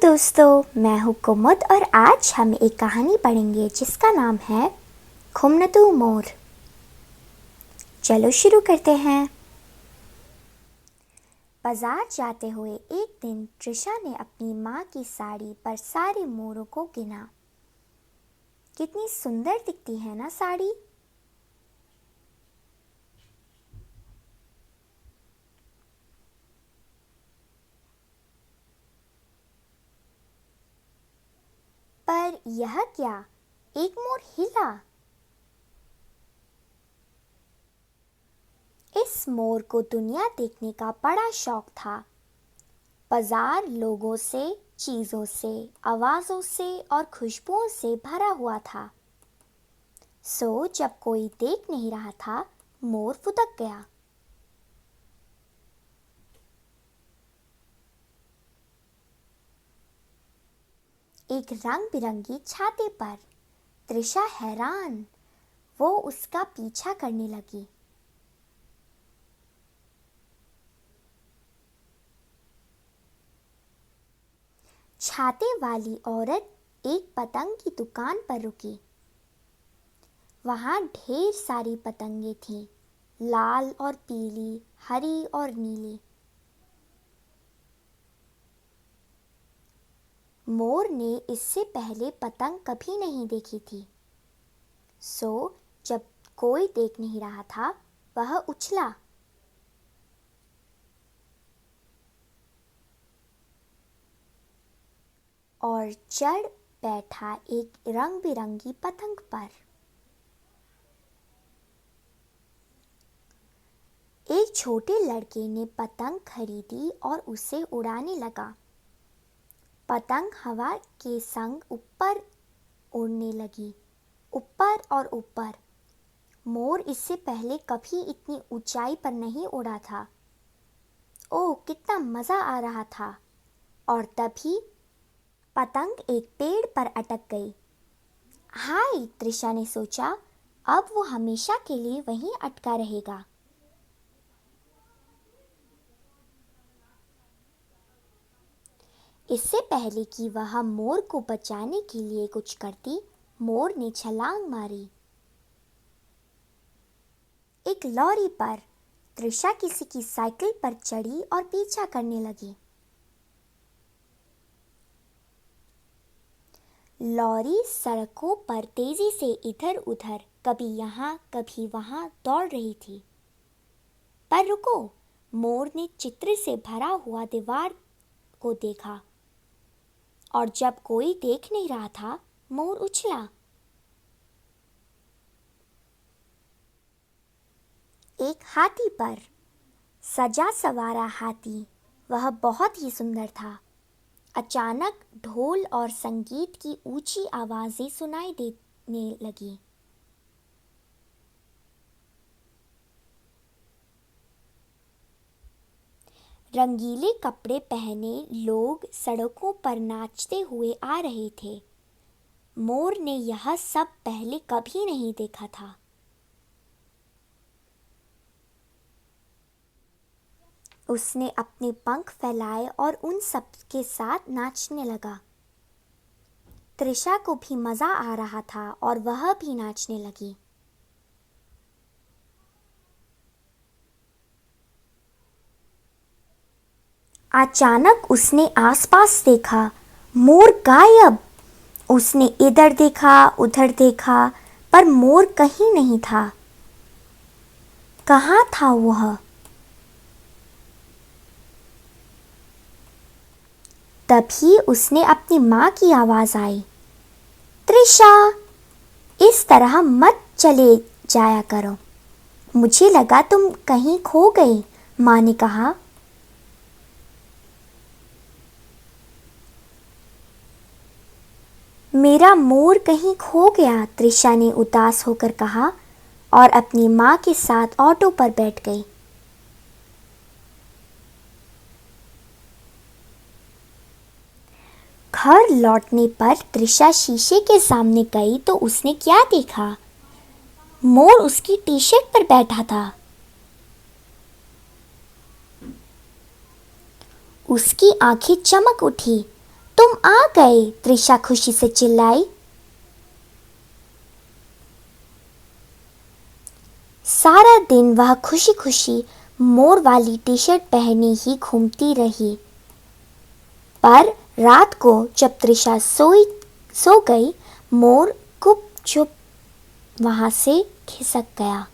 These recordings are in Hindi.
दोस्तों, मैं हूँ कुमुद और आज हम एक कहानी पढ़ेंगे जिसका नाम है खुमनतू मोर। चलो शुरू करते हैं। बाजार जाते हुए एक दिन त्रिशा ने अपनी माँ की साड़ी पर सारे मोरों को गिना। कितनी सुंदर दिखती है ना साड़ी। पर यह क्या, एक मोर हिला। इस मोर को दुनिया देखने का बड़ा शौक था। बाजार लोगों से, चीजों से, आवाजों से और खुशबुओं से भरा हुआ था। जब कोई देख नहीं रहा था, मोर फुदक गया। एक रंग बिरंगी छाते पर। त्रिशा हैरान, वो उसका पीछा करने लगी। छाते वाली औरत एक पतंग की दुकान पर रुकी। वहां ढेर सारी पतंगे थीं, लाल और पीली, हरी और नीली। मोर ने इससे पहले पतंग कभी नहीं देखी थी। जब कोई देख नहीं रहा था, वह उछला और चढ़ बैठा एक रंग बिरंगी पतंग पर। एक छोटे लड़के ने पतंग खरीदी और उसे उड़ाने लगा। पतंग हवा के संग ऊपर उड़ने लगी, ऊपर और ऊपर। मोर इससे पहले कभी इतनी ऊंचाई पर नहीं उड़ा था। ओह, कितना मजा आ रहा था। और तभी पतंग एक पेड़ पर अटक गई। हाय, त्रिशा ने सोचा, अब वो हमेशा के लिए वहीं अटका रहेगा। इससे पहले कि वह मोर को बचाने के लिए कुछ करती, मोर ने छलांग मारी। एक लॉरी पर। त्रिशा किसी की साइकिल पर चढ़ी और पीछा करने लगी। लॉरी सड़कों पर तेजी से इधर उधर, कभी यहाँ कभी वहां दौड़ रही थी। पर रुको, मोर ने चित्र से भरा हुआ दीवार को देखा और जब कोई देख नहीं रहा था, मोर उछला। एक हाथी पर। सजा सवारा हाथी, वह बहुत ही सुंदर था। अचानक ढोल और संगीत की ऊंची आवाजें सुनाई देने लगी। रंगीले कपड़े पहने लोग सड़कों पर नाचते हुए आ रहे थे। मोर ने यह सब पहले कभी नहीं देखा था। उसने अपने पंख फैलाए और उन सब के साथ नाचने लगा। त्रिशा को भी मजा आ रहा था और वह भी नाचने लगी। अचानक उसने आसपास देखा, मोर गायब। उसने इधर देखा, उधर देखा, पर मोर कहीं नहीं था। कहाँ था वह? तभी उसने अपनी माँ की आवाज आई। त्रिशा, इस तरह मत चले जाया करो। मुझे लगा तुम कहीं खो गई, माँ ने कहा। मेरा मोर कहीं खो गया, त्रिशा ने उदास होकर कहा और अपनी माँ के साथ ऑटो पर बैठ गई। घर लौटने पर त्रिशा शीशे के सामने गई तो उसने क्या देखा? मोर उसकी टी शर्ट पर बैठा था। उसकी आंखें चमक उठी। तुम आ गए, त्रिशा खुशी से चिल्लाई। सारा दिन वह खुशी खुशी मोर वाली टी शर्ट पहने ही घूमती रही। पर रात को जब त्रिशा सो गई, मोर गुपचुप वहां से खिसक गया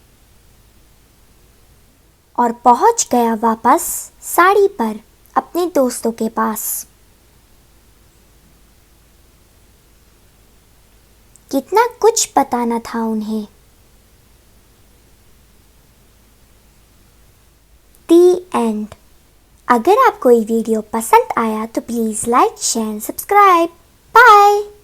और पहुंच गया वापस साड़ी पर अपने दोस्तों के पास। कितना कुछ बताना था उन्हें। The end. अगर आपको ये वीडियो पसंद आया तो please like, share, subscribe. Bye.